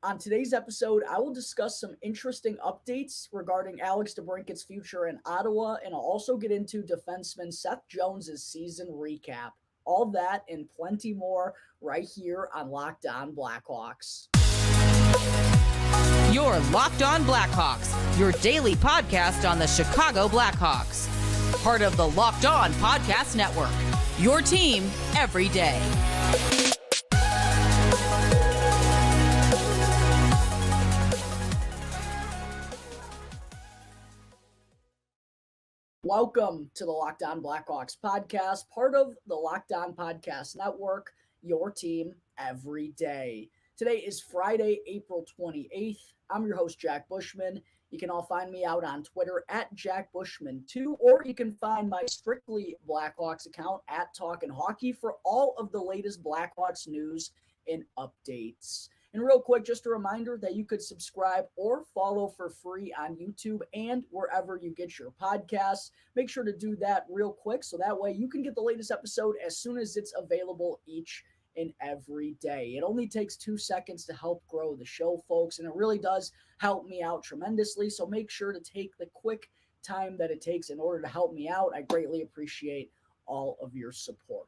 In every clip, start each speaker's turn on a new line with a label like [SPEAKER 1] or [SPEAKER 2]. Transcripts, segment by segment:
[SPEAKER 1] On today's episode, I will discuss some interesting updates regarding Alex DeBrincat's future in Ottawa, and I'll also get into defenseman Seth Jones' season recap. All that and plenty more right here on Locked On Blackhawks.
[SPEAKER 2] Your Locked On Blackhawks, your daily podcast on the Chicago Blackhawks. Part of the Locked On Podcast Network, your team every day.
[SPEAKER 1] Welcome to the Locked On Blackhawks podcast, part of the Locked On Podcast Network, your team every day. Today is Friday, April 28th. I'm your host, Jack Bushman. You can all find me out on Twitter at JackBushman2, or you can find my Strictly Blackhawks account at Talkin' Hockey for all of the latest Blackhawks news and updates. And real quick, just a reminder that you could subscribe or follow for free on YouTube and wherever you get your podcasts. Make sure to do that real quick so that way you can get the latest episode as soon as it's available each and every day. It only takes 2 seconds to help grow the show, folks, and it really does help me out tremendously. So make sure to take the quick time that it takes in order to help me out. I greatly appreciate all of your support.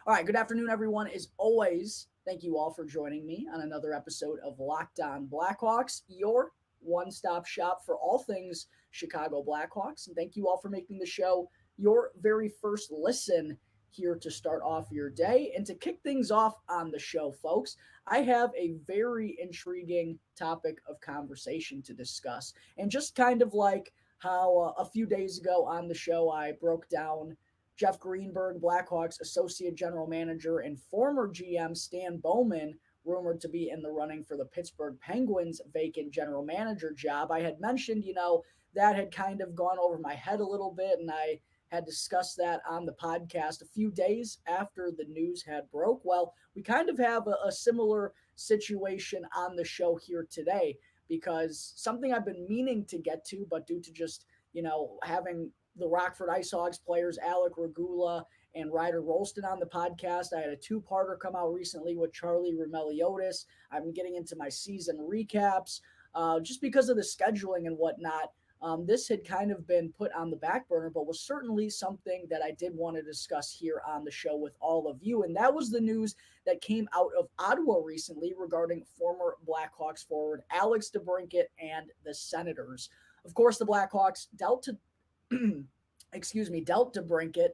[SPEAKER 1] All right, good afternoon, everyone. As always, thank you all for joining me on another episode of Locked On Blackhawks, your one-stop shop for all things Chicago Blackhawks. And thank you all for making the show your very first listen here to start off your day. And to kick things off on the show, folks, I have a very intriguing topic of conversation to discuss. And just kind of like how a few days ago on the show, I broke down Jeff Greenberg, Blackhawks Associate General Manager, and former GM Stan Bowman, rumored to be in the running for the Pittsburgh Penguins vacant general manager job. I had mentioned, that had kind of gone over my head a little bit, and I had discussed that on the podcast a few days after the news had broke. Well, we kind of have a similar situation on the show here today, because something I've been meaning to get to, but due to just, having the Rockford Ice Hogs players, Alec Regula and Ryder Rolston on the podcast. I had a two-parter come out recently with Charlie Roumeliotis. I've been getting into my season recaps just because of the scheduling and whatnot. This had kind of been put on the back burner, but was certainly something that I did want to discuss here on the show with all of you. And that was the news that came out of Ottawa recently regarding former Blackhawks forward Alex DeBrincat and the Senators. Of course, the Blackhawks dealt DeBrincat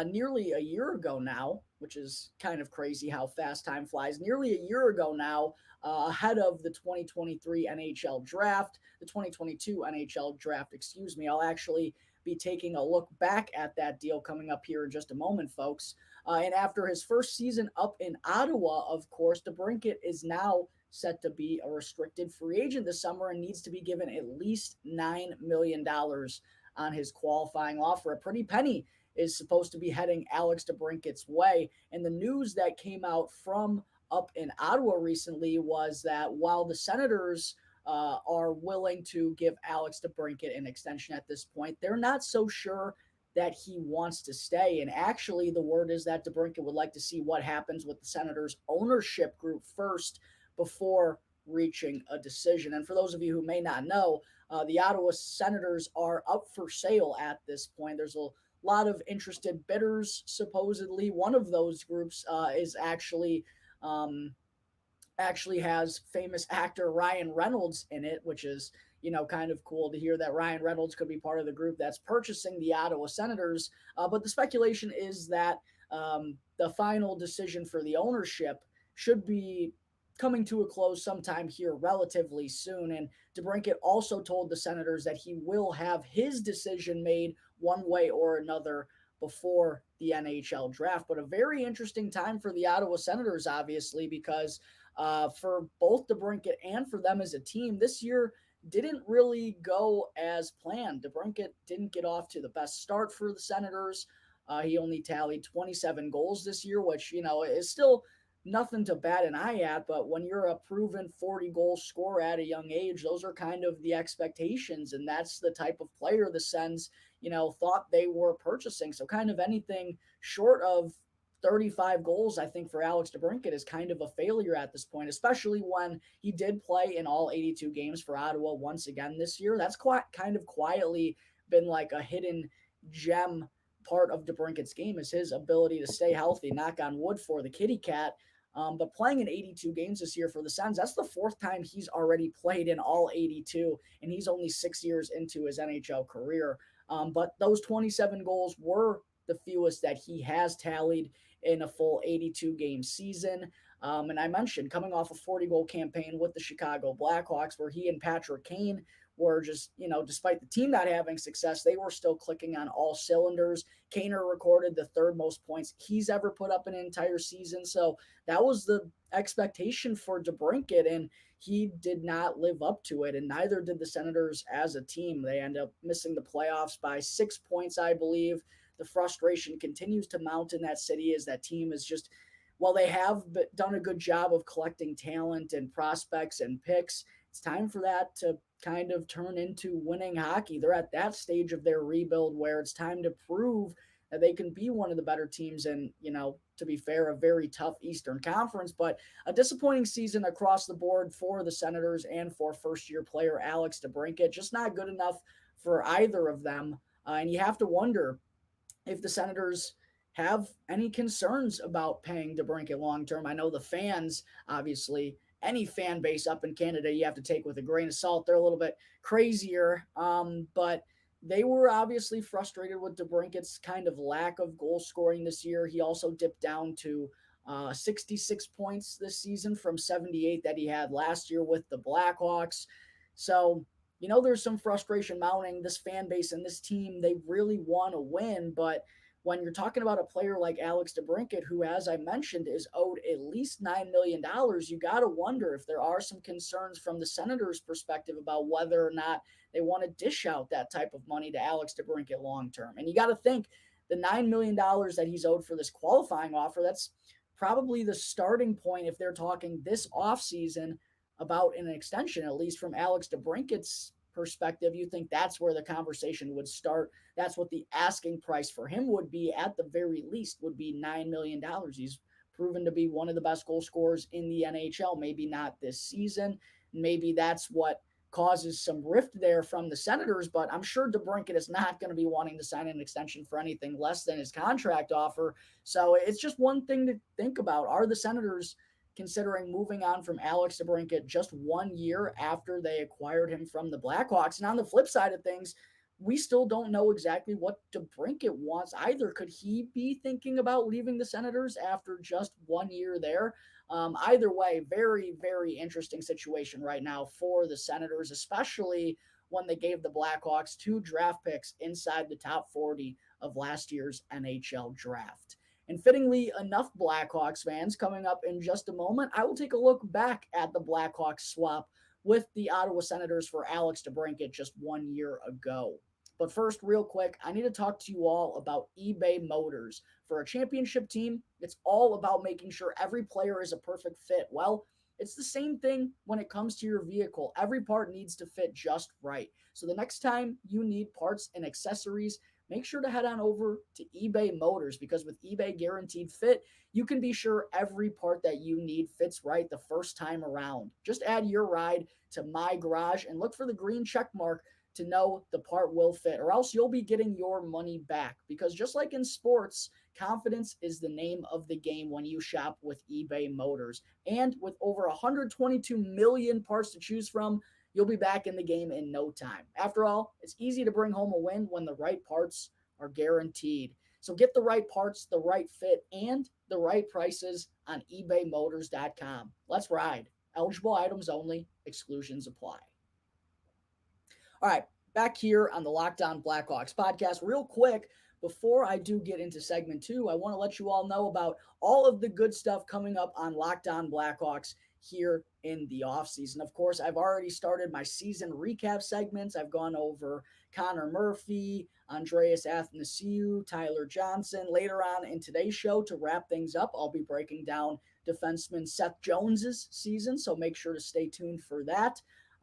[SPEAKER 1] nearly a year ago now, which is kind of crazy how fast time flies. Nearly a year ago now, ahead of the 2023 NHL draft, the 2022 NHL draft, I'll actually be taking a look back at that deal coming up here in just a moment, folks. And after his first season up in Ottawa, of course, DeBrincat is now set to be a restricted free agent this summer and needs to be given at least $9 million on his qualifying offer. A pretty penny is supposed to be heading Alex DeBrincat's way. And the news that came out from up in Ottawa recently was that while the Senators are willing to give Alex DeBrincat an extension at this point, they're not so sure that he wants to stay. And actually, the word is that DeBrincat would like to see what happens with the Senators ownership group first before reaching a decision. And for those of you who may not know, the Ottawa Senators are up for sale at this point. There's a lot of interested bidders, supposedly. One of those groups is actually has famous actor Ryan Reynolds in it, which is, kind of cool to hear that Ryan Reynolds could be part of the group that's purchasing the Ottawa Senators. But the speculation is that the final decision for the ownership should be coming to a close sometime here relatively soon. And DeBrincat also told the Senators that he will have his decision made one way or another before the NHL draft. But a very interesting time for the Ottawa Senators, obviously, because for both DeBrincat and for them as a team, this year didn't really go as planned. DeBrincat didn't get off to the best start for the Senators. He only tallied 27 goals this year, which, is still nothing to bat an eye at, but when you're a proven 40-goal scorer at a young age, those are kind of the expectations, and that's the type of player the Sens, thought they were purchasing. So kind of anything short of 35 goals, I think, for Alex DeBrincat is kind of a failure at this point, especially when he did play in all 82 games for Ottawa once again this year. That's kind of quietly been like a hidden gem part of DeBrincat's game is his ability to stay healthy, knock on wood for the kitty cat. But playing in 82 games this year for the Sens, that's the fourth time he's already played in all 82, and he's only 6 years into his NHL career. But those 27 goals were the fewest that he has tallied in a full 82 game season. And I mentioned coming off a 40-goal campaign with the Chicago Blackhawks, where he and Patrick Kane were just, despite the team not having success, they were still clicking on all cylinders. Kaner recorded the third most points he's ever put up in an entire season. So that was the expectation for DeBrincat, and he did not live up to it, and neither did the Senators as a team. They end up missing the playoffs by 6 points, I believe. The frustration continues to mount in that city as that team is just, while they have done a good job of collecting talent and prospects and picks, it's time for that to kind of turn into winning hockey. They're at that stage of their rebuild where it's time to prove that they can be one of the better teams in, to be fair, a very tough Eastern Conference. But a disappointing season across the board for the Senators and for first-year player Alex DeBrincat. Just not good enough for either of them. And you have to wonder if the Senators have any concerns about paying DeBrincat long-term. I know the fans, obviously, any fan base up in Canada, you have to take with a grain of salt. They're a little bit crazier, but they were obviously frustrated with DeBrincat's kind of lack of goal scoring this year. He also dipped down to 66 points this season from 78 that he had last year with the Blackhawks. So, there's some frustration mounting. This fan base and this team, they really want to win, but when you're talking about a player like Alex DeBrincat, who, as I mentioned, is owed at least $9 million, you got to wonder if there are some concerns from the Senators' perspective about whether or not they want to dish out that type of money to Alex DeBrincat long-term. And you got to think the $9 million that he's owed for this qualifying offer, that's probably the starting point if they're talking this offseason about an extension, at least from Alex DeBrincat's perspective. You think that's where the conversation would start. That's what the asking price for him would be, at the very least, would be $9 million. He's proven to be one of the best goal scorers in the NHL. Maybe not this season. Maybe that's what causes some rift there from the Senators, but I'm sure DeBrincat is not going to be wanting to sign an extension for anything less than his contract offer. So it's just one thing to think about. Are the Senators considering moving on from Alex DeBrincat just 1 year after they acquired him from the Blackhawks? And on the flip side of things, we still don't know exactly what DeBrincat wants either. Could he be thinking about leaving the Senators after just 1 year there? Either way, very, very interesting situation right now for the Senators, especially when they gave the Blackhawks 2 draft picks inside the top 40 of last year's NHL draft. And fittingly enough, Blackhawks fans, coming up in just a moment, I will take a look back at the Blackhawks swap with the Ottawa Senators for Alex DeBrincat just 1 year ago. But first, real quick, I need to talk to you all about eBay Motors. For a championship team, it's all about making sure every player is a perfect fit. Well, it's the same thing when it comes to your vehicle. Every part needs to fit just right. So the next time you need parts and accessories, make sure to head on over to eBay Motors, because with eBay Guaranteed Fit, you can be sure every part that you need fits right the first time around. Just add your ride to My Garage and look for the green check mark to know the part will fit, or else you'll be getting your money back. Because just like in sports, confidence is the name of the game when you shop with eBay Motors. And with over 122 million parts to choose from, you'll be back in the game in no time. After all, it's easy to bring home a win when the right parts are guaranteed. So get the right parts, the right fit, and the right prices on ebaymotors.com. Let's ride. Eligible items only. Exclusions apply. All right, back here on the Locked On Blackhawks podcast. Real quick, before I do get into segment 2, I want to let you all know about all of the good stuff coming up on Locked On Blackhawks here in the offseason. Of course, I've already started my season recap segments. I've gone over Connor Murphy, Andreas Athanasiou, Tyler Johnson. Later on in today's show, to wrap things up, I'll be breaking down defenseman Seth Jones's season, so make sure to stay tuned for that.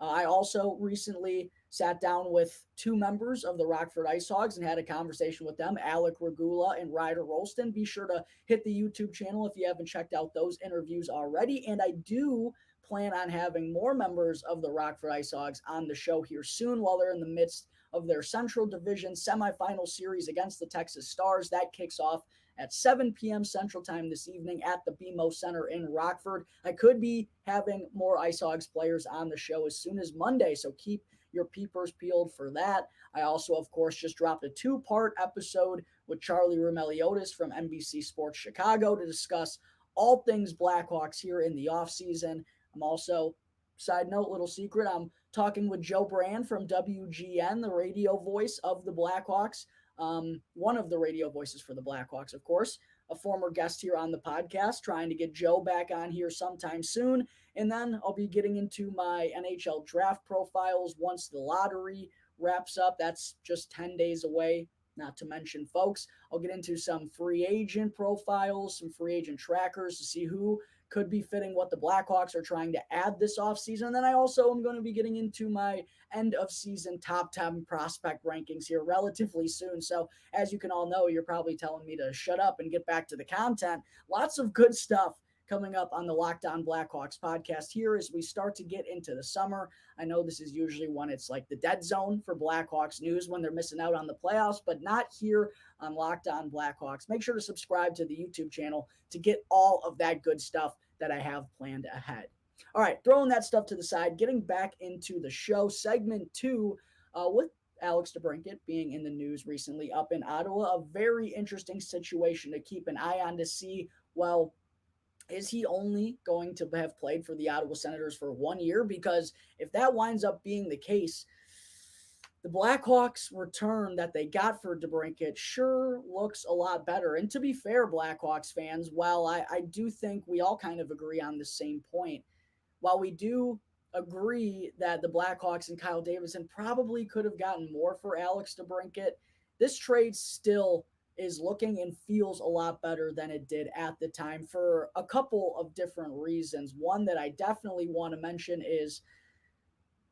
[SPEAKER 1] I also recently sat down with two members of the Rockford Ice Hogs and had a conversation with them, Alec Regula and Ryder Rolston. Be sure to hit the YouTube channel if you haven't checked out those interviews already. And I do plan on having more members of the Rockford Ice Hogs on the show here soon while they're in the midst of their Central Division semifinal series against the Texas Stars. That kicks off at 7 p.m. Central Time this evening at the BMO Center in Rockford. I could be having more Ice Hogs players on the show as soon as Monday, so keep your peepers peeled for that. I also, of course, just dropped a 2-part episode with Charlie Roumeliotis from NBC Sports Chicago to discuss all things Blackhawks here in the offseason. I'm also, side note, little secret, I'm talking with Joe Brand from WGN, the radio voice of the Blackhawks. One of the radio voices for the Blackhawks, of course, a former guest here on the podcast, trying to get Joe back on here sometime soon. And then I'll be getting into my NHL draft profiles once the lottery wraps up. That's just 10 days away. Not to mention, folks, I'll get into some free agent profiles, some free agent trackers to see who could be fitting what the Blackhawks are trying to add this offseason. And then I also am going to be getting into my end of season top 10 prospect rankings here relatively soon. So as you can all know, you're probably telling me to shut up and get back to the content. Lots of good stuff coming up on the Locked On Blackhawks podcast here as we start to get into the summer. I know this is usually when it's like the dead zone for Blackhawks news when they're missing out on the playoffs, but not here on Locked On Blackhawks. Make sure to subscribe to the YouTube channel to get all of that good stuff that I have planned ahead. All right, throwing that stuff to the side, getting back into the show, segment 2 with Alex DeBrincat being in the news recently up in Ottawa. A very interesting situation to keep an eye on to see, well, is he only going to have played for the Ottawa Senators for 1 year? Because if that winds up being the case, the Blackhawks return that they got for DeBrincat sure looks a lot better. And to be fair, Blackhawks fans, while I do think we all kind of agree on the same point, while we do agree that the Blackhawks and Kyle Davidson probably could have gotten more for Alex DeBrincat, this trade still is looking and feels a lot better than it did at the time for a couple of different reasons. One that I definitely want to mention is,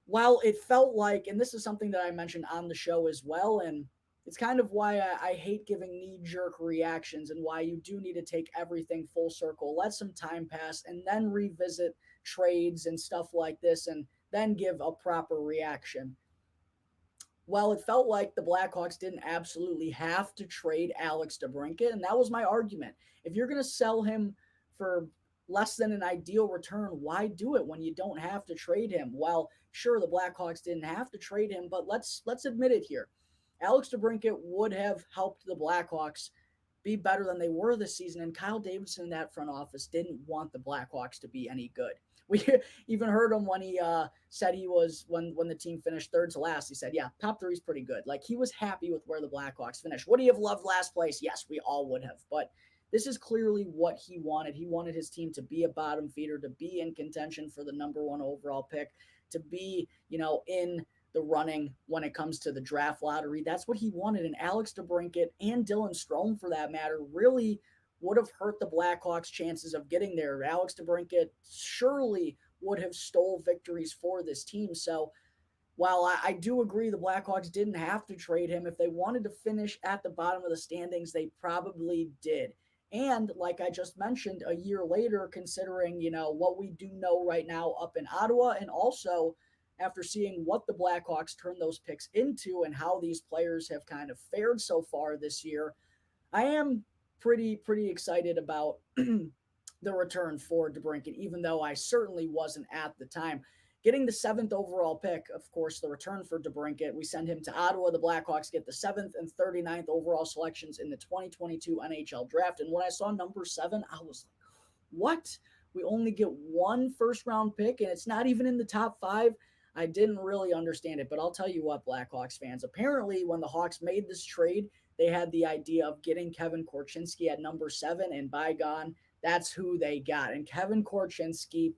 [SPEAKER 1] while it felt like, and this is something that I mentioned on the show as well, and it's kind of why I hate giving knee-jerk reactions and why you do need to take everything full circle, let some time pass, and then revisit trades and stuff like this, and then give a proper reaction. Well, it felt like the Blackhawks didn't absolutely have to trade Alex DeBrincat, and that was my argument. If you're going to sell him for less than an ideal return, why do it when you don't have to trade him? Well, sure, the Blackhawks didn't have to trade him, but let's admit it here. Alex DeBrincat would have helped the Blackhawks be better than they were this season, and Kyle Davidson in that front office didn't want the Blackhawks to be any good. We even heard him when he said he was, when the team finished third to last, he said, yeah, top 3 is pretty good. Like, he was happy with where the Blackhawks finished. Would he have loved last place? Yes, we all would have, but this is clearly what he wanted. He wanted his team to be a bottom feeder, to be in contention for the number 1 overall pick, to be, in the running when it comes to the draft lottery. That's what he wanted. And Alex DeBrincat and Dylan Strome, for that matter, really would have hurt the Blackhawks' chances of getting there. Alex DeBrincat surely would have stole victories for this team. So while I do agree the Blackhawks didn't have to trade him, if they wanted to finish at the bottom of the standings, they probably did. And like I just mentioned, a year later, considering, what we do know right now up in Ottawa, and also after seeing what the Blackhawks turned those picks into and how these players have kind of fared so far this year, I am pretty excited about the return for DeBrincat, even though I certainly wasn't at the time. Getting the 7th overall pick, of course, the return for DeBrincat, we send him to Ottawa. The Blackhawks get the 7th and 39th overall selections in the 2022 NHL draft. And when I saw number 7, I was like, what? We only get 1 first-round pick, and it's not even in the top 5? I didn't really understand it, but I'll tell you what, Blackhawks fans, apparently when the Hawks made this trade, they had the idea of getting Kevin Korchinski at number 7, and by God, that's who they got. And Kevin Korchinski,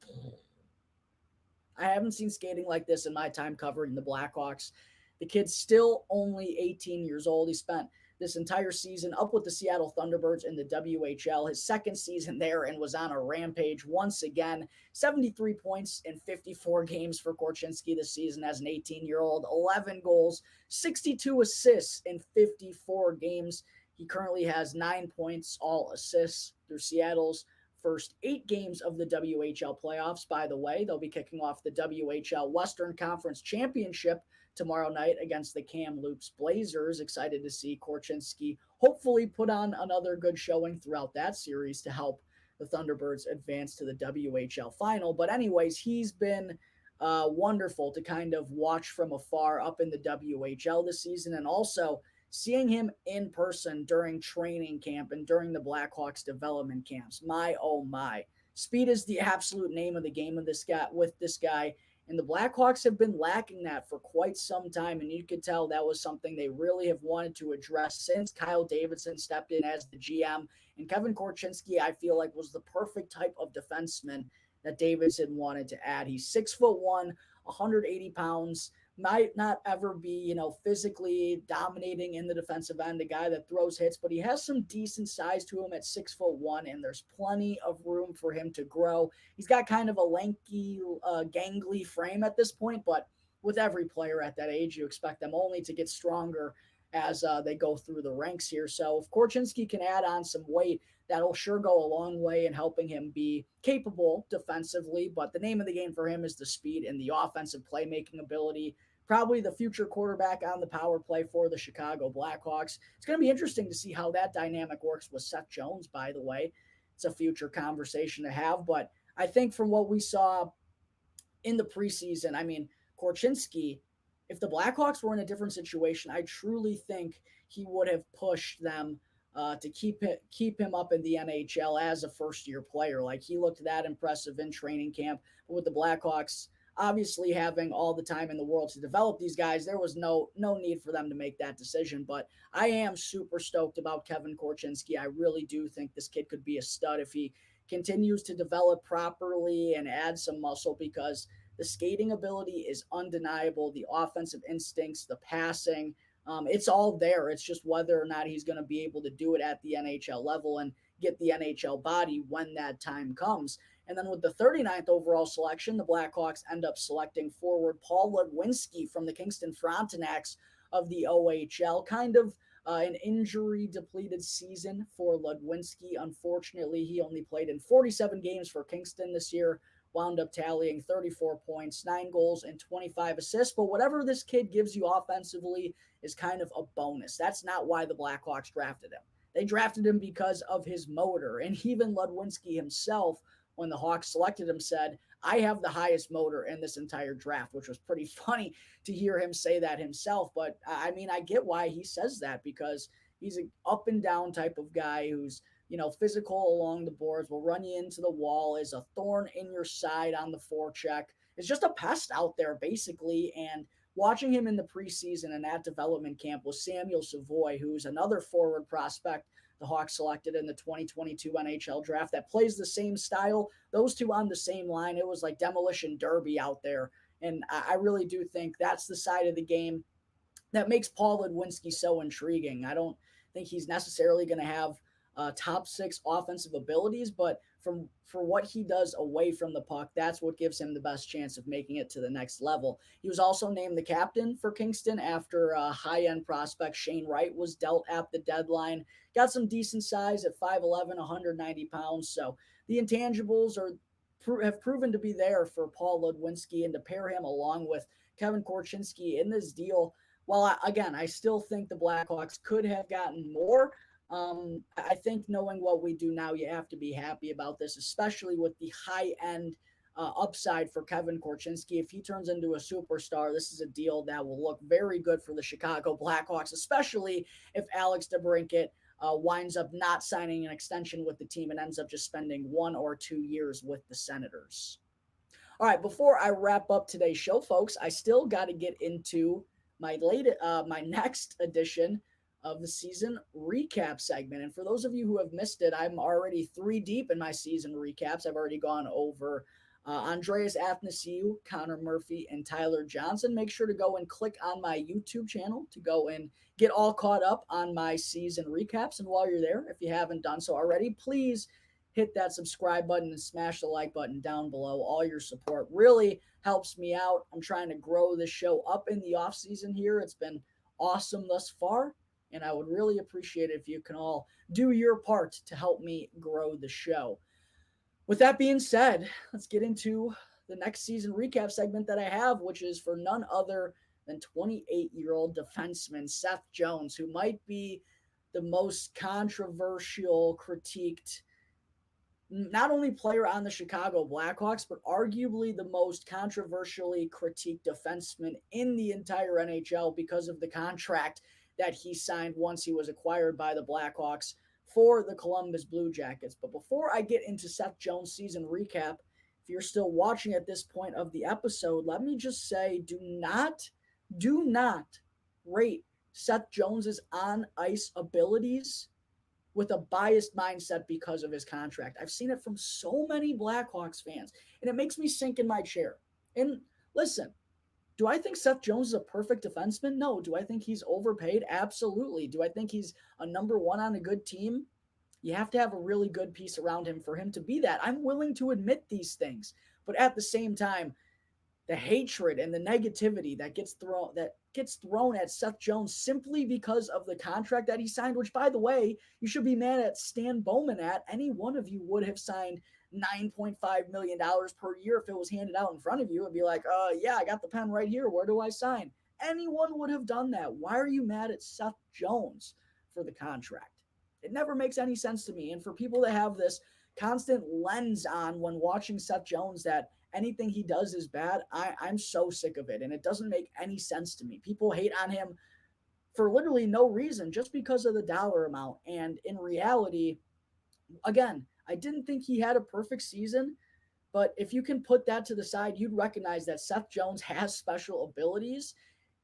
[SPEAKER 1] I haven't seen skating like this in my time covering the Blackhawks. The kid's still only 18 years old. He spent this entire season up with the Seattle Thunderbirds in the WHL. His second season there and was on a rampage once again. 73 points in 54 games for Korchinski this season as an 18-year-old. 11 goals, 62 assists in 54 games. He currently has 9 points, all assists through Seattle's first 8 games of the WHL playoffs. By the way, they'll be kicking off the WHL Western Conference Championship tomorrow night against the Kamloops Blazers. Excited to see Korchinski hopefully put on another good showing throughout that series to help the Thunderbirds advance to the WHL final. But anyways, he's been wonderful to kind of watch from afar up in the WHL this season, and also seeing him in person during training camp and during the Blackhawks development camps. My, oh my. Speed is the absolute name of the game of this guy. And the Blackhawks have been lacking that for quite some time. And you could tell that was something they really have wanted to address since Kyle Davidson stepped in as the GM. And Kevin Korchinski, I feel like, was the perfect type of defenseman that Davidson wanted to add. He's 6'1", 180 pounds. Might not ever be, physically dominating in the defensive end, a guy that throws hits, but he has some decent size to him at 6'1", and there's plenty of room for him to grow. He's got kind of a lanky, gangly frame at this point, but with every player at that age, you expect them only to get stronger as they go through the ranks here. So if Korchinski can add on some weight, that'll sure go a long way in helping him be capable defensively. But the name of the game for him is the speed and the offensive playmaking ability. Probably the future quarterback on the power play for the Chicago Blackhawks. It's going to be interesting to see how that dynamic works with Seth Jones, by the way. It's a future conversation to have. But I think from what we saw in the preseason, Korchinski, if the Blackhawks were in a different situation, I truly think he would have pushed them to keep him up in the NHL as a first-year player. Like, he looked that impressive in training camp. But with the Blackhawks obviously having all the time in the world to develop these guys, there was no need for them to make that decision. But I am super stoked about Kevin Korchinski. I really do think this kid could be a stud if he continues to develop properly and add some muscle, because the skating ability is undeniable. The offensive instincts, the passing, it's all there. It's just whether or not he's going to be able to do it at the NHL level and get the NHL body when that time comes. And then with the 39th overall selection, the Blackhawks end up selecting forward Paul Ludwinski from the Kingston Frontenacs of the OHL. Kind of an injury-depleted season for Ludwinski. Unfortunately, he only played in 47 games for Kingston this year, wound up tallying 34 points, 9 goals, and 25 assists. But whatever this kid gives you offensively is kind of a bonus. That's not why the Blackhawks drafted him. They drafted him because of his motor. And even Ludwinski himself, when the Hawks selected him, said, I have the highest motor in this entire draft, which was pretty funny to hear him say that himself. But I get why he says that, because he's an up and down type of guy who's, physical along the boards, will run you into the wall, is a thorn in your side on the forecheck. It's just a pest out there, basically. And watching him in the preseason and at development camp was Samuel Savoy, who's another forward prospect the Hawks selected in the 2022 NHL draft that plays the same style. Those two on the same line, it was like demolition derby out there. And I really do think that's the side of the game that makes Paul Ludwinski so intriguing. I don't think he's necessarily going to have top 6 offensive abilities, but for what he does away from the puck, that's what gives him the best chance of making it to the next level. He was also named the captain for Kingston after high-end prospect Shane Wright was dealt at the deadline. Got some decent size at 5'11", 190 pounds, so the intangibles have proven to be there for Paul Ludwinski, and to pair him along with Kevin Korchinski in this deal, while I still think the Blackhawks could have gotten more. I think knowing what we do now, you have to be happy about this, especially with the high-end upside for Kevin Korchinski. If he turns into a superstar, this is a deal that will look very good for the Chicago Blackhawks, especially if Alex DeBrincat winds up not signing an extension with the team and ends up just spending 1 or 2 years with the Senators. All right, before I wrap up today's show, folks, I still got to get into my next edition of the season recap segment. And for those of you who have missed it, I'm already 3 deep in my season recaps. I've already gone over Andreas Athanasiou, Connor Murphy, and Tyler Johnson. Make sure to go and click on my YouTube channel to go and get all caught up on my season recaps. And while you're there, if you haven't done so already, please hit that subscribe button and smash the like button down below. All your support really helps me out. I'm trying to grow this show up in the off season here. It's been awesome thus far, and I would really appreciate it if you can all do your part to help me grow the show. With that being said, let's get into the next season recap segment that I have, which is for none other than 28-year-old defenseman Seth Jones, who might be the most controversial, critiqued, not only player on the Chicago Blackhawks, but arguably the most controversially critiqued defenseman in the entire NHL because of the contract that he signed once he was acquired by the Blackhawks for the Columbus Blue Jackets. But before I get into Seth Jones' season recap, if you're still watching at this point of the episode, let me just say, do not rate Seth Jones's on-ice abilities with a biased mindset because of his contract. I've seen it from so many Blackhawks fans, and it makes me sink in my chair. And listen, do I think Seth Jones is a perfect defenseman? No. Do I think he's overpaid? Absolutely. Do I think he's a number one on a good team? You have to have a really good piece around him for him to be that. I'm willing to admit these things. But at the same time, the hatred and the negativity that gets thrown at Seth Jones simply because of the contract that he signed, which, by the way, you should be mad at Stan Bowman at. Any one of you would have signed $9.5 million per year if it was handed out in front of you and be like, yeah, I got the pen right here. Where do I sign? Anyone would have done that. Why are you mad at Seth Jones for the contract? It never makes any sense to me. And for people that have this constant lens on when watching Seth Jones that anything he does is bad, I'm so sick of it. And it doesn't make any sense to me. People hate on him for literally no reason, just because of the dollar amount. And in reality, again, I didn't think he had a perfect season, but if you can put that to the side, you'd recognize that Seth Jones has special abilities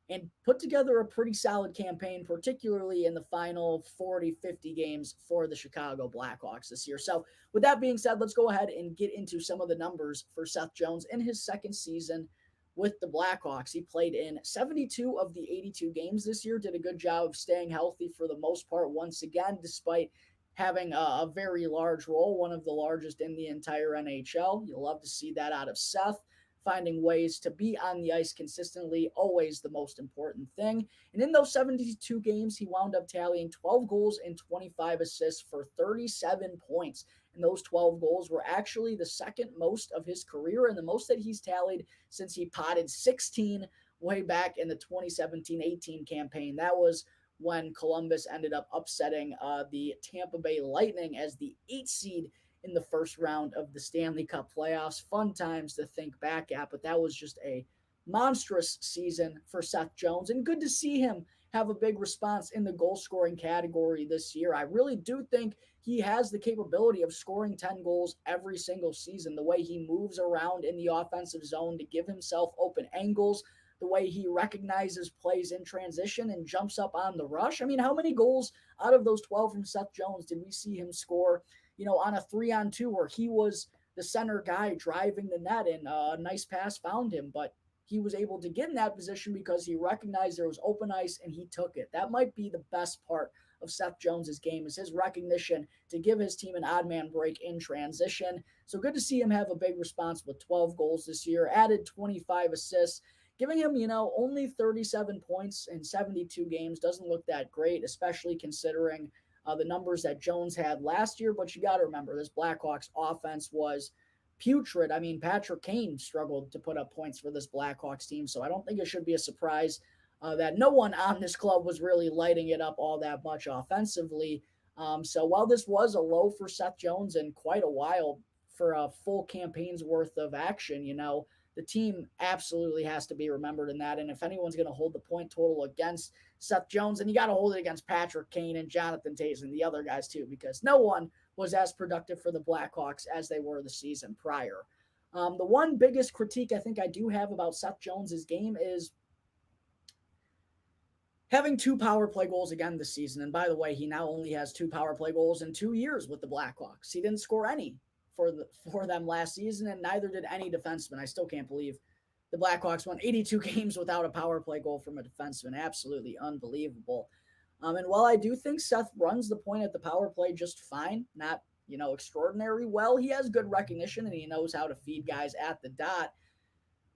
[SPEAKER 1] and put together a pretty solid campaign, particularly in the final 40, 50 games for the Chicago Blackhawks this year. So with that being said, let's go ahead and get into some of the numbers for Seth Jones in his second season with the Blackhawks. He played in 72 of the 82 games this year, did a good job of staying healthy for the most part once again, despite having a very large role, one of the largest in the entire NHL. You'll love to see that out of Seth. Finding ways to be on the ice consistently, always the most important thing. And in those 72 games, he wound up tallying 12 goals and 25 assists for 37 points. And those 12 goals were actually the second most of his career and the most that he's tallied since he potted 16 way back in the 2017-18 campaign. That was when Columbus ended up upsetting the Tampa Bay Lightning as the 8th seed in the first round of the Stanley Cup playoffs. Fun times to think back at, but that was just a monstrous season for Seth Jones, and good to see him have a big response in the goal scoring category this year. I really do think he has the capability of scoring 10 goals every single season. The way he moves around in the offensive zone to give himself open angles, the way he recognizes plays in transition and jumps up on the rush. I mean, how many goals out of those 12 from Seth Jones did we see him score, on a 3-on-2 where he was the center guy driving the net and a nice pass found him, but he was able to get in that position because he recognized there was open ice and he took it. That might be the best part of Seth Jones's game, is his recognition to give his team an odd man break in transition. So good to see him have a big response with 12 goals this year, added 25 assists, giving him, only 37 points in 72 games. Doesn't look that great, especially considering the numbers that Jones had last year. But you got to remember, this Blackhawks offense was putrid. I mean, Patrick Kane struggled to put up points for this Blackhawks team, so I don't think it should be a surprise that no one on this club was really lighting it up all that much offensively. So while this was a low for Seth Jones in quite a while for a full campaign's worth of action, the team absolutely has to be remembered in that. And if anyone's going to hold the point total against Seth Jones, then you got to hold it against Patrick Kane and Jonathan Toews and the other guys too, because no one was as productive for the Blackhawks as they were the season prior. The one biggest critique I think I do have about Seth Jones's game is having 2 power play goals again this season. And by the way, he now only has 2 power play goals in 2 years with the Blackhawks. He didn't score any for them last season, and neither did any defenseman. I still can't believe the Blackhawks won 82 games without a power play goal from a defenseman. Absolutely unbelievable. And while I do think Seth runs the point at the power play just fine, not extraordinary well, he has good recognition and he knows how to feed guys at the dot.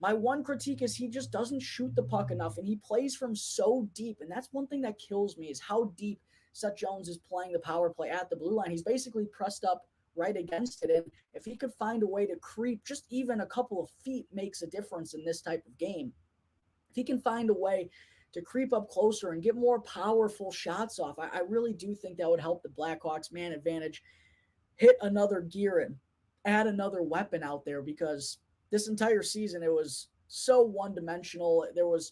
[SPEAKER 1] My one critique is he just doesn't shoot the puck enough, and he plays from so deep. And that's one thing that kills me is how deep Seth Jones is playing the power play at the blue line. He's basically pressed up right against it. And if he could find a way to creep just even a couple of feet makes a difference in this type of game. If he can find a way to creep up closer and get more powerful shots off, I really do think that would help the Blackhawks man advantage hit another gear and add another weapon out there, because this entire season it was so one-dimensional. There was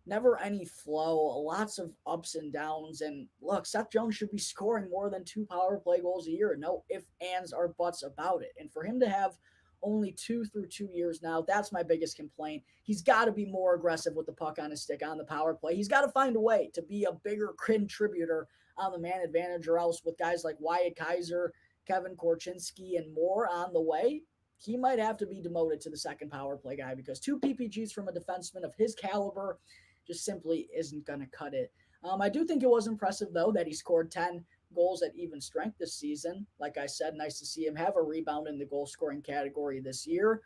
[SPEAKER 1] never any flow, lots of ups and downs. And look, Seth Jones should be scoring more than 2 power play goals a year. No ifs, ands, or buts about it. And for him to have only 2 through 2 years now, that's my biggest complaint. He's got to be more aggressive with the puck on his stick on the power play. He's got to find a way to be a bigger contributor on the man advantage, or else with guys like Wyatt Kaiser, Kevin Korchinski, and more on the way, he might have to be demoted to the second power play guy, because 2 PPGs from a defenseman of his caliber just simply isn't going to cut it. I do think it was impressive, though, that he scored 10 goals at even strength this season. Like I said, nice to see him have a rebound in the goal scoring category this year.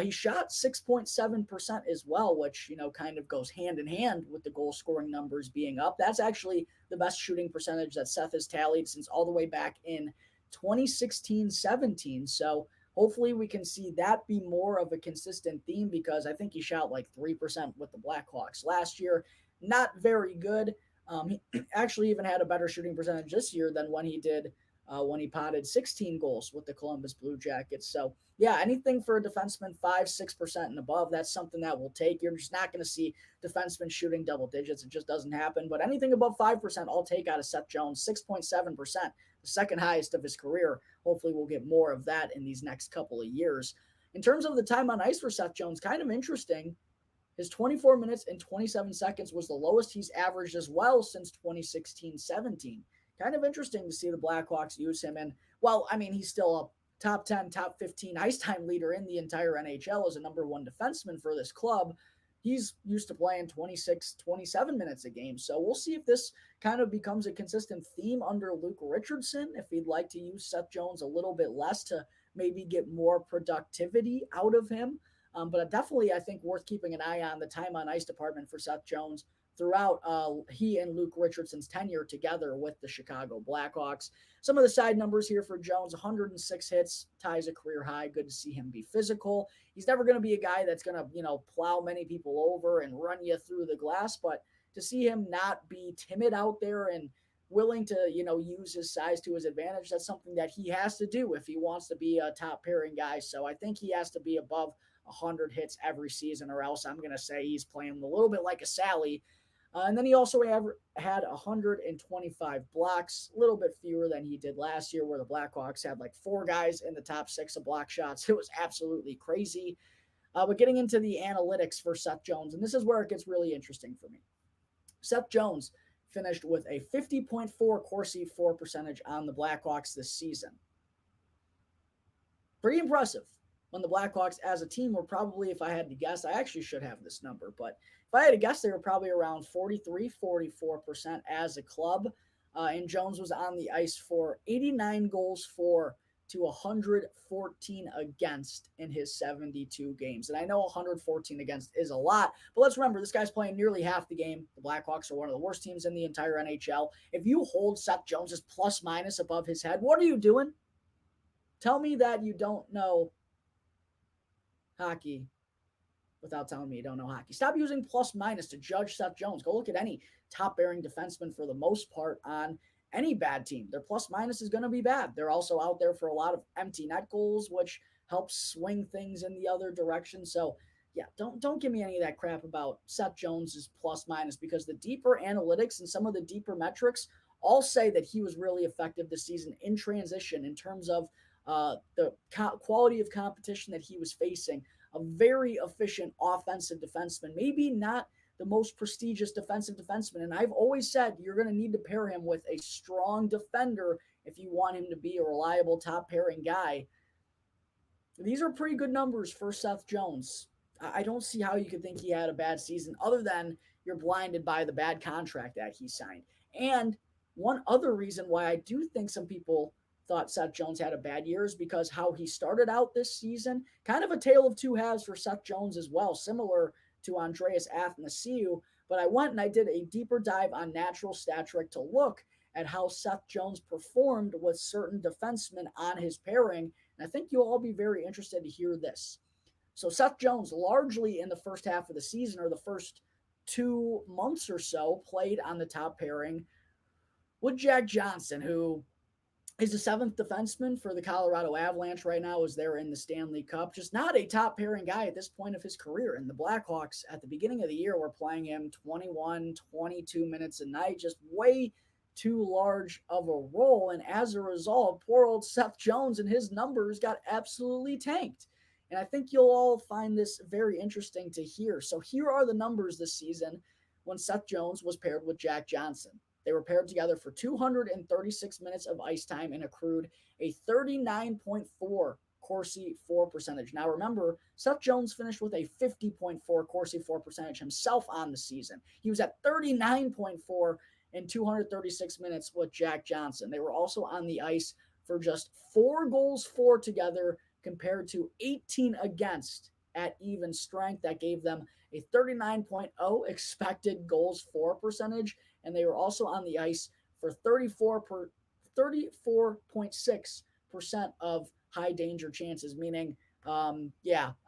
[SPEAKER 1] He shot 6.7% as well, which, kind of goes hand in hand with the goal scoring numbers being up. That's actually the best shooting percentage that Seth has tallied since all the way back in 2016-17. So hopefully we can see that be more of a consistent theme, because I think he shot like 3% with the Blackhawks last year. Not very good. He actually even had a better shooting percentage this year than when he did when he potted 16 goals with the Columbus Blue Jackets. So yeah, anything for a defenseman 5-6% and above, that's something that we'll take. You're just not going to see defensemen shooting double digits. It just doesn't happen. But anything above 5%, I'll take out of Seth Jones. 6.7%, the second highest of his career. Hopefully we'll get more of that in these next couple of years. In terms of the time on ice for Seth Jones, kind of interesting. His 24 minutes and 27 seconds was the lowest he's averaged as well since 2016-17. Kind of interesting to see the Blackhawks use him. And, well, I mean, he's still a top 10, top 15 ice time leader in the entire NHL as a number 1 defenseman for this club. He's used to playing 26, 27 minutes a game. So we'll see if this kind of becomes a consistent theme under Luke Richardson, if he'd like to use Seth Jones a little bit less to maybe get more productivity out of him. But definitely, I think, worth keeping an eye on the time on ice department for Seth Jones throughout he and Luke Richardson's tenure together with the Chicago Blackhawks. Some of the side numbers here for Jones: 106 hits, ties a career high. Good to see him be physical. He's never going to be a guy that's going to, plow many people over and run you through the glass, but to see him not be timid out there and willing to, use his size to his advantage, that's something that he has to do if he wants to be a top pairing guy. So I think he has to be above 100 hits every season, or else I'm going to say he's playing a little bit like a Sally. And then he also had 125 blocks, a little bit fewer than he did last year, where the Blackhawks had like 4 guys in the top 6 of block shots. It was absolutely crazy. But getting into the analytics for Seth Jones, and this is where it gets really interesting for me. Seth Jones finished with a 50.4 Corsi for percentage on the Blackhawks this season. Pretty impressive. When the Blackhawks as a team were probably, if I had to guess, I actually should have this number, but if I had to guess, they were probably around 43, 44% as a club. And Jones was on the ice for 89 goals for to 114 against in his 72 games. And I know 114 against is a lot, but let's remember, this guy's playing nearly half the game. The Blackhawks are one of the worst teams in the entire NHL. If you hold Seth Jones's plus minus above his head, what are you doing? Tell me that you don't know hockey without telling me you don't know hockey. Stop using plus minus to judge Seth Jones. Go look at any top bearing defenseman for the most part on any bad team. Their plus minus is going to be bad. They're also out there for a lot of empty net goals, which helps swing things in the other direction. So yeah, don't give me any of that crap about Seth Jones's plus minus, because the deeper analytics and some of the deeper metrics all say that he was really effective this season in transition in terms of the quality of competition that he was facing. A very efficient offensive defenseman, maybe not the most prestigious defensive defenseman. And I've always said you're going to need to pair him with a strong defender if you want him to be a reliable top pairing guy. These are pretty good numbers for Seth Jones. I don't see how you could think he had a bad season other than you're blinded by the bad contract that he signed. And one other reason why I do think some people thought Seth Jones had a bad year is because how he started out this season, kind of a tale of two halves for Seth Jones as well, similar to Andreas Athanasiou. But I went and I did a deeper dive on Natural Stat Trick to look at how Seth Jones performed with certain defensemen on his pairing. And I think you'll all be very interested to hear this. So Seth Jones, largely in the first half of the season or the first 2 months or so, played on the top pairing with Jack Johnson, who is the seventh defenseman for the Colorado Avalanche right now as they're in the Stanley Cup. Just not a top pairing guy at this point of his career. And the Blackhawks at the beginning of the year were playing him 21, 22 minutes a night, just way too large of a role. And as a result, poor old Seth Jones and his numbers got absolutely tanked. And I think you'll all find this very interesting to hear. So here are the numbers this season when Seth Jones was paired with Jack Johnson. They were paired together for 236 minutes of ice time and accrued a 39.4 Corsi for percentage. Now remember, Seth Jones finished with a 50.4 Corsi for percentage himself on the season. He was at 39.4 in 236 minutes with Jack Johnson. They were also on the ice for just 4 goals for together compared to 18 against at even strength. That gave them a 39.0 expected goals for percentage, and they were also on the ice for 34.6% of high danger chances, meaning, out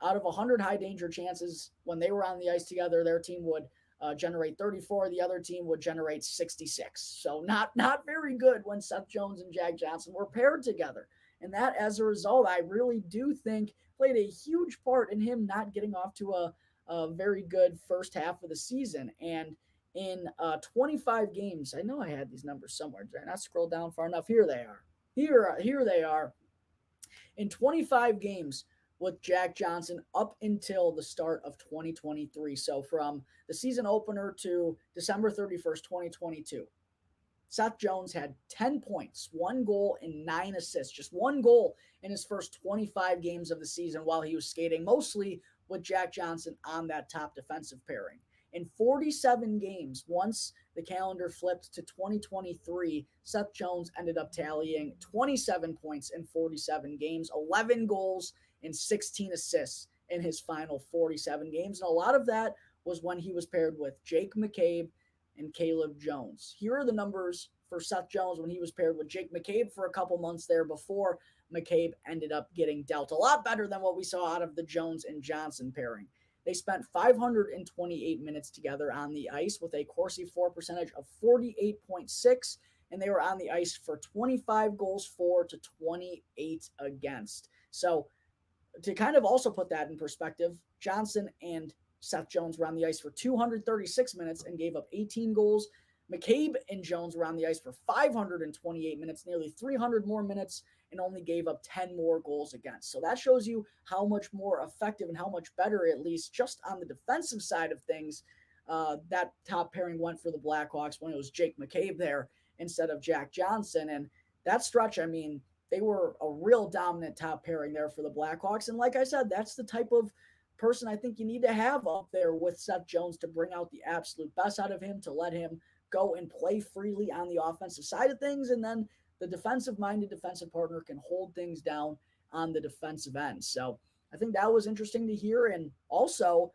[SPEAKER 1] of 100 high danger chances, when they were on the ice together, their team would generate 34, the other team would generate 66. So not very good when Seth Jones and Jack Johnson were paired together. And that, as a result, I really do think played a huge part in him not getting off to a very good first half of the season. And in 25 games, I know I had these numbers somewhere. Did I not scroll down far enough? Here they are. Here they are. In 25 games with Jack Johnson up until the start of 2023. So from the season opener to December 31st, 2022. Seth Jones had 10 points, 1 goal, and 9 assists. Just 1 goal in his first 25 games of the season while he was skating mostly with Jack Johnson on that top defensive pairing. In 47 games, once the calendar flipped to 2023, Seth Jones ended up tallying 27 points in 47 games, 11 goals, and 16 assists in his final 47 games. And a lot of that was when he was paired with Jake McCabe and Caleb Jones. Here are the numbers for Seth Jones when he was paired with Jake McCabe for a couple months there before McCabe ended up getting dealt. A lot better than what we saw out of the Jones and Johnson pairing. They spent 528 minutes together on the ice with a Corsi for percentage of 48.6, and they were on the ice for 25 goals for to 28 against. So to kind of also put that in perspective, Johnson and Seth Jones were on the ice for 236 minutes and gave up 18 goals. McCabe and Jones were on the ice for 528 minutes, nearly 300 more minutes, and only gave up 10 more goals against. So that shows you how much more effective and how much better, at least just on the defensive side of things, that top pairing went for the Blackhawks when it was Jake McCabe there instead of Jack Johnson. And that stretch, I mean, they were a real dominant top pairing there for the Blackhawks. And like I said, that's the type of person I think you need to have up there with Seth Jones to bring out the absolute best out of him, to let him go and play freely on the offensive side of things. And then the defensive-minded defensive partner can hold things down on the defensive end. So I think that was interesting to hear. And also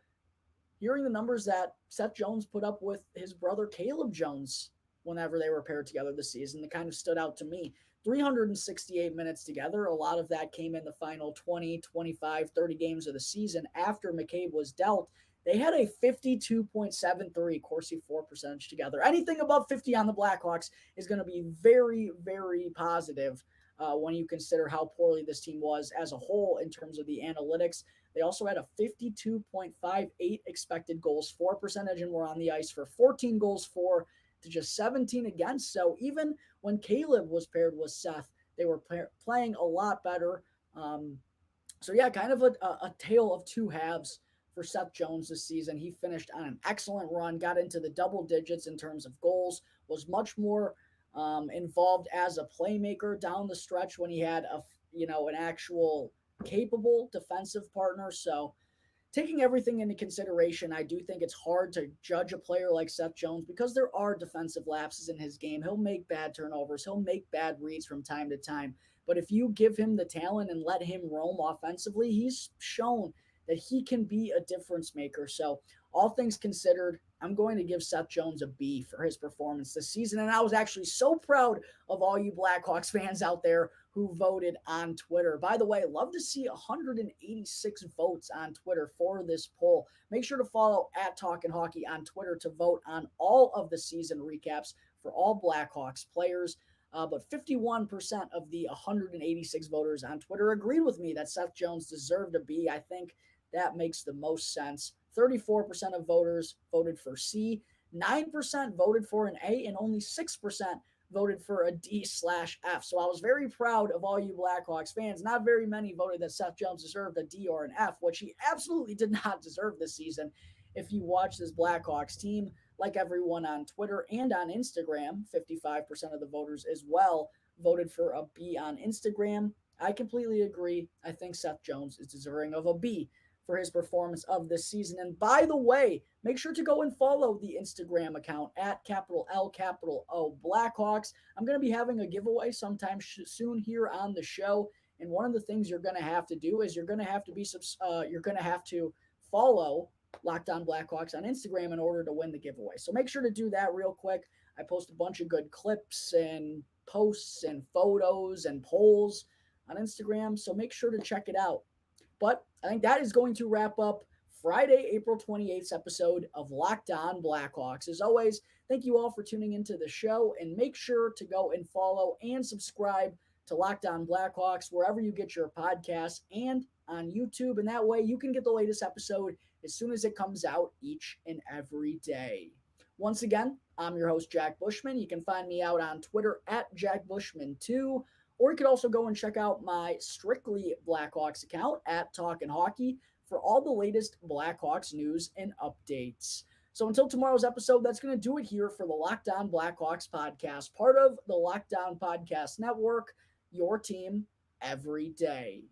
[SPEAKER 1] hearing the numbers that Seth Jones put up with his brother Caleb Jones whenever they were paired together this season, that kind of stood out to me. 368 minutes together. A lot of that came in the final 20, 25, 30 games of the season after McCabe was dealt. They had a 52.73 Corsi for percentage together. Anything above 50 on the Blackhawks is going to be very, very positive when you consider how poorly this team was as a whole in terms of the analytics. They also had a 52.58 expected goals for percentage and were on the ice for 14 goals for to just 17 against. So even when Caleb was paired with Seth, they were playing a lot better. Kind of a tale of two halves for Seth Jones this season. He finished on an excellent run, got into the double digits in terms of goals, was much more involved as a playmaker down the stretch when he had an actual capable defensive partner. So taking everything into consideration, I do think it's hard to judge a player like Seth Jones because there are defensive lapses in his game. He'll make bad turnovers, he'll make bad reads from time to time. But if you give him the talent and let him roam offensively, he's shown that he can be a difference maker. So, all things considered, I'm going to give Seth Jones a B for his performance this season. And I was actually so proud of all you Blackhawks fans out there who voted on Twitter. By the way, love to see 186 votes on Twitter for this poll. Make sure to follow at Talkin' Hockey on Twitter to vote on all of the season recaps for all Blackhawks players. But 51% of the 186 voters on Twitter agreed with me that Seth Jones deserved a B. I think that makes the most sense. 34% of voters voted for C, 9% voted for an A, and only 6% voted for a D/F. So I was very proud of all you Blackhawks fans. Not very many voted that Seth Jones deserved a D or an F, which he absolutely did not deserve this season. If you watch this Blackhawks team, like everyone on Twitter and on Instagram, 55% of the voters as well voted for a B on Instagram. I completely agree. I think Seth Jones is deserving of a B for his performance of this season. And by the way, make sure to go and follow the Instagram account at capital L, capital O Blackhawks. I'm going to be having a giveaway sometime soon here on the show. And one of the things you're going to have to do is you're going to have to follow Locked On Blackhawks on Instagram in order to win the giveaway. So make sure to do that real quick. I post a bunch of good clips and posts and photos and polls on Instagram. So make sure to check it out. But I think that is going to wrap up Friday, April 28th episode of Locked On Blackhawks. As always, thank you all for tuning into the show, and make sure to go and follow and subscribe to Locked On Blackhawks wherever you get your podcasts and on YouTube. And that way you can get the latest episode as soon as it comes out each and every day. Once again, I'm your host, Jack Bushman. You can find me out on Twitter at JackBushman2. Or you could also go and check out my Strictly Blackhawks account at Talkin' Hockey for all the latest Blackhawks news and updates. So until tomorrow's episode, that's going to do it here for the Locked On Blackhawks podcast, part of the Locked On Podcast Network, your team every day.